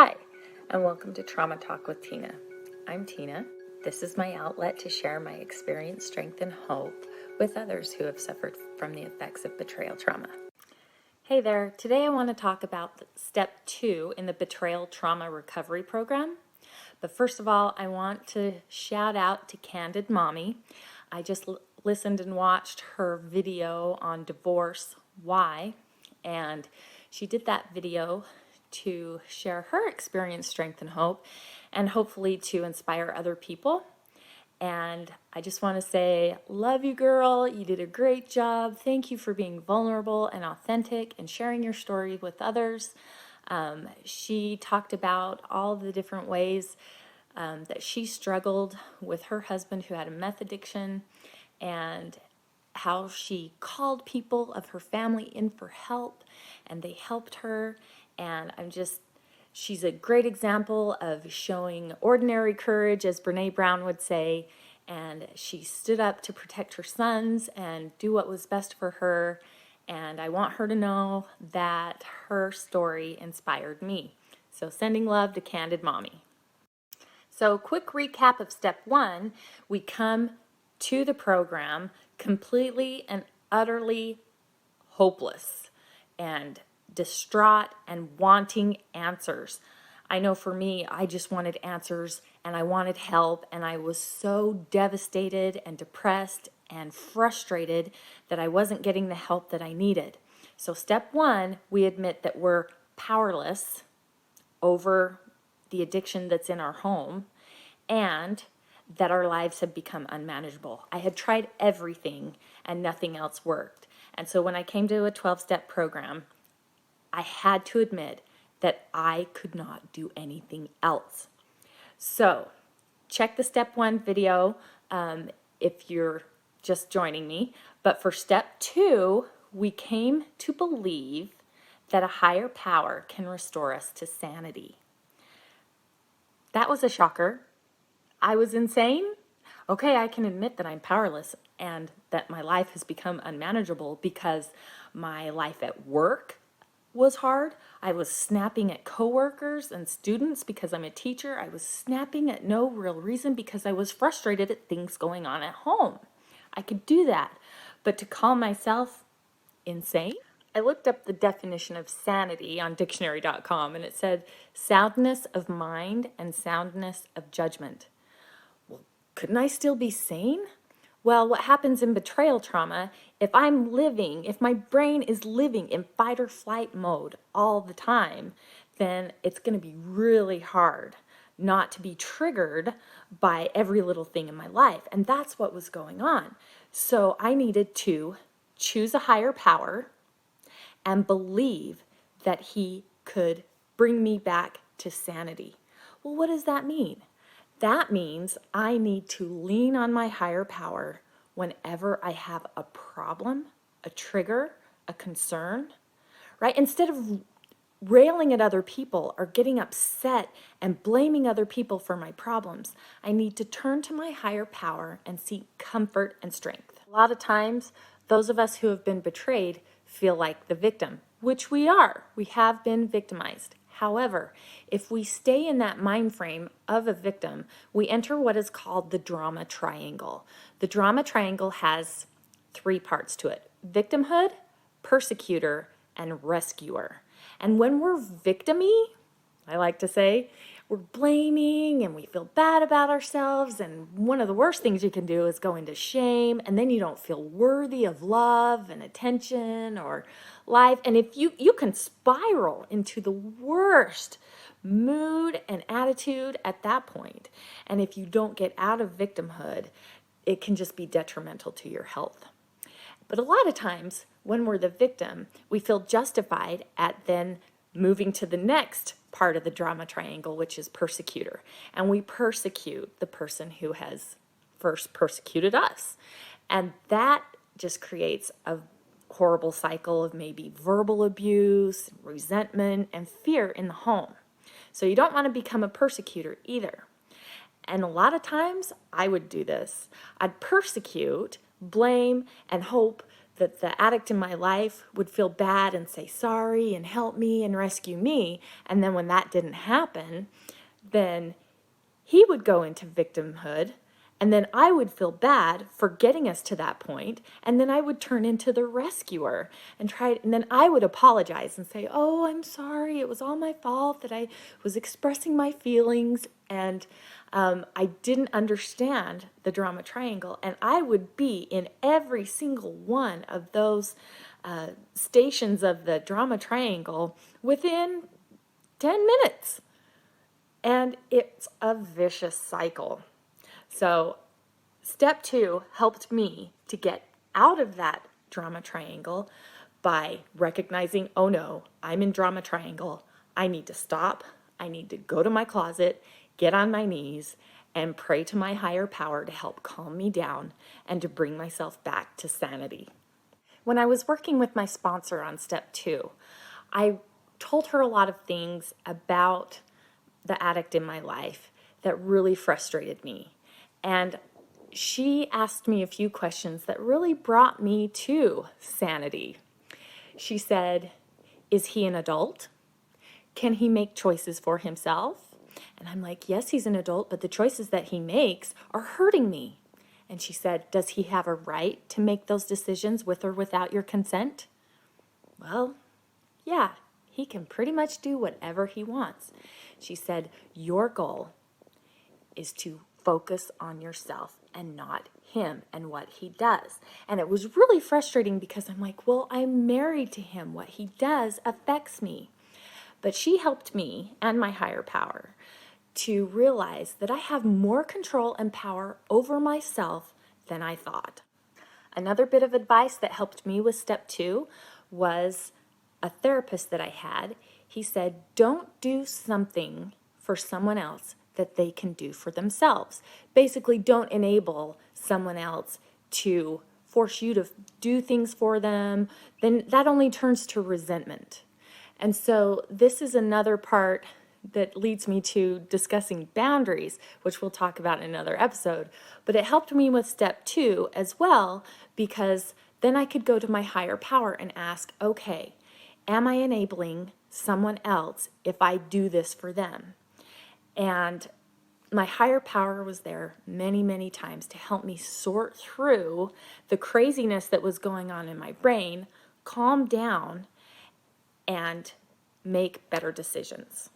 Hi, and welcome to Trauma Talk with Tina. I'm Tina. This is my outlet to share my experience, strength, and hope with others who have suffered from the effects of betrayal trauma. Hey there, today I want to talk about step 2 in the betrayal trauma recovery program. But first of all, I want to shout out to Candid Mommy. I just listened and watched her video on divorce, why, and she did that video to share her experience, strength, and hope, and hopefully to inspire other people. And I just want to say, love you, girl. You did a great job. Thank you for being vulnerable and authentic and sharing your story with others. She talked about all the different ways that she struggled with her husband who had a meth addiction, and how she called people of her family in for help, and they helped her. And she's a great example of showing ordinary courage, as Brene Brown would say, and she stood up to protect her sons and do what was best for her. And I want her to know that her story inspired me. So sending love to Candid Mommy. So quick recap of step 1, we come to the program completely and utterly hopeless and distraught and wanting answers. I know for me, I just wanted answers and I wanted help, and I was so devastated and depressed and frustrated that I wasn't getting the help that I needed. So step 1, we admit that we're powerless over the addiction that's in our home, and that our lives have become unmanageable. I had tried everything and nothing else worked. And so when I came to a 12-step program, I had to admit that I could not do anything else. So check the step 1 video if you're just joining me. But for step 2, we came to believe that a higher power can restore us to sanity. That was a shocker. I was insane? Okay, I can admit that I'm powerless and that my life has become unmanageable because my life at work was hard. I was snapping at coworkers and students because I'm a teacher. I was snapping at no real reason because I was frustrated at things going on at home. I could do that. But to call myself insane? I looked up the definition of sanity on dictionary.com, and it said soundness of mind and soundness of judgment. Well, couldn't I still be sane? Well, what happens in betrayal trauma, if my brain is living in fight or flight mode all the time, then it's going to be really hard not to be triggered by every little thing in my life. And that's what was going on. So I needed to choose a higher power and believe that he could bring me back to sanity. Well, what does that mean? That means I need to lean on my higher power whenever I have a problem, a trigger, a concern, right? Instead of railing at other people or getting upset and blaming other people for my problems, I need to turn to my higher power and seek comfort and strength. A lot of times, those of us who have been betrayed feel like the victim, which we are. We have been victimized. However, if we stay in that mind frame of a victim, we enter what is called the drama triangle. The drama triangle has 3 parts to it: victimhood, persecutor, and rescuer. And when we're victim-y, I like to say, we're blaming and we feel bad about ourselves, and one of the worst things you can do is go into shame, and then you don't feel worthy of love and attention or life. And if you can spiral into the worst mood and attitude at that point. And if you don't get out of victimhood, it can just be detrimental to your health. But a lot of times when we're the victim, we feel justified at then moving to the next part of the drama triangle, which is persecutor. And we persecute the person who has first persecuted us. And that just creates a horrible cycle of maybe verbal abuse, resentment, and fear in the home. So you don't want to become a persecutor either. And a lot of times I would do this. I'd persecute, blame, and hope that the addict in my life would feel bad and say sorry and help me and rescue me. And then when that didn't happen, then he would go into victimhood, and then I would feel bad for getting us to that point, and then I would turn into the rescuer and then I would apologize and say, oh, I'm sorry, it was all my fault that I was expressing my feelings, and I didn't understand the drama triangle, and I would be in every single one of those stations of the drama triangle within 10 minutes. And it's a vicious cycle. So step 2 helped me to get out of that drama triangle by recognizing, oh no, I'm in drama triangle. I need to stop. I need to go to my closet, get on my knees, and pray to my higher power to help calm me down and to bring myself back to sanity. When I was working with my sponsor on step 2, I told her a lot of things about the addict in my life that really frustrated me. And she asked me a few questions that really brought me to sanity. She said, is he an adult? Can he make choices for himself? And I'm like, yes, he's an adult, but the choices that he makes are hurting me. And she said, does he have a right to make those decisions with or without your consent? Well, yeah, he can pretty much do whatever he wants. She said, your goal is to focus on yourself and not him and what he does. And it was really frustrating because I'm like, well, I'm married to him. What he does affects me. But she helped me and my higher power to realize that I have more control and power over myself than I thought. Another bit of advice that helped me with step 2 was a therapist that I had. He said, don't do something for someone else that they can do for themselves. Basically, don't enable someone else to force you to do things for them. Then that only turns to resentment. And so this is another part that leads me to discussing boundaries, which we'll talk about in another episode. But it helped me with step 2 as well, because then I could go to my higher power and ask, okay, am I enabling someone else if I do this for them? And my higher power was there many, many times to help me sort through the craziness that was going on in my brain, calm down, and make better decisions.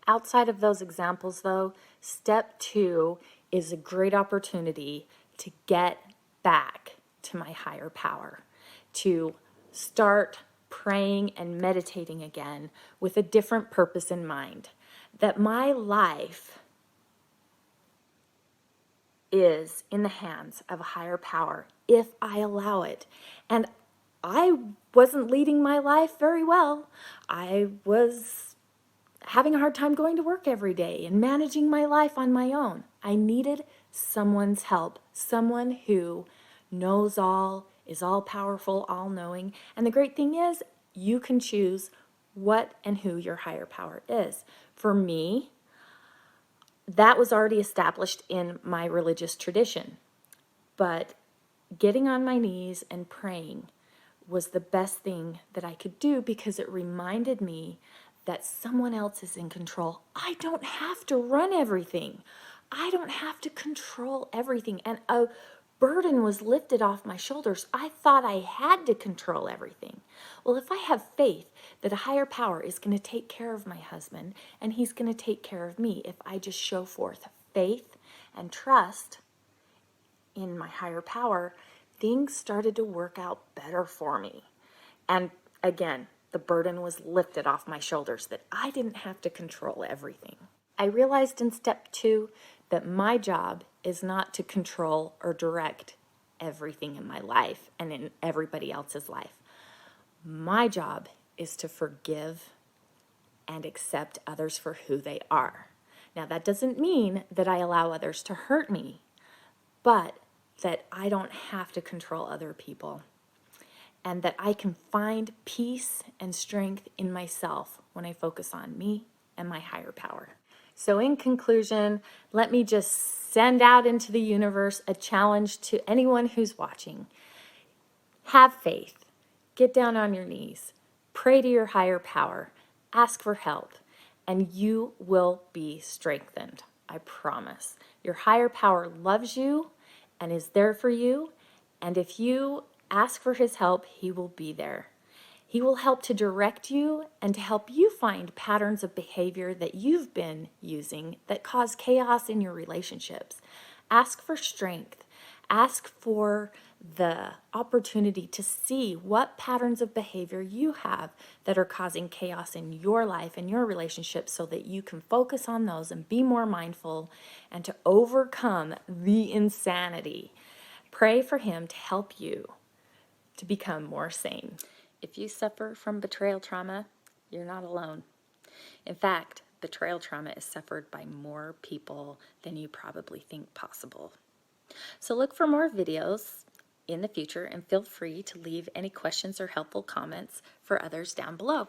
Outside of those examples, though, step 2 is a great opportunity to get back to my higher power, to start praying and meditating again with a different purpose in mind, that my life is in the hands of a higher power if I allow it. And I wasn't leading my life very well. I was having a hard time going to work every day and managing my life on my own. I needed someone's help, someone who knows all, is all powerful, all knowing. And the great thing is, you can choose what and who your higher power is. For me, that was already established in my religious tradition. But getting on my knees and praying was the best thing that I could do, because it reminded me that someone else is in control. I don't have to run everything. I don't have to control everything. And a burden was lifted off my shoulders. I thought I had to control everything. Well, if I have faith that a higher power is going to take care of my husband and he's going to take care of me, if I just show forth faith and trust in my higher power, things started to work out better for me. And again, the burden was lifted off my shoulders that I didn't have to control everything. I realized in step 2 that my job is not to control or direct everything in my life and in everybody else's life. My job is to forgive and accept others for who they are. Now, that doesn't mean that I allow others to hurt me, but that I don't have to control other people, and that I can find peace and strength in myself when I focus on me and my higher power. So in conclusion, let me just send out into the universe a challenge to anyone who's watching. Have faith. Get down on your knees. Pray to your higher power. Ask for help, and you will be strengthened. I promise. Your higher power loves you and is there for you. And if you ask for his help, he will be there. He will help to direct you and to help you find patterns of behavior that you've been using that cause chaos in your relationships. Ask for strength. Ask for the opportunity to see what patterns of behavior you have that are causing chaos in your life and your relationships so that you can focus on those and be more mindful and to overcome the insanity. Pray for him to help you to become more sane. If you suffer from betrayal trauma, you're not alone. In fact, betrayal trauma is suffered by more people than you probably think possible. So look for more videos in the future and feel free to leave any questions or helpful comments for others down below.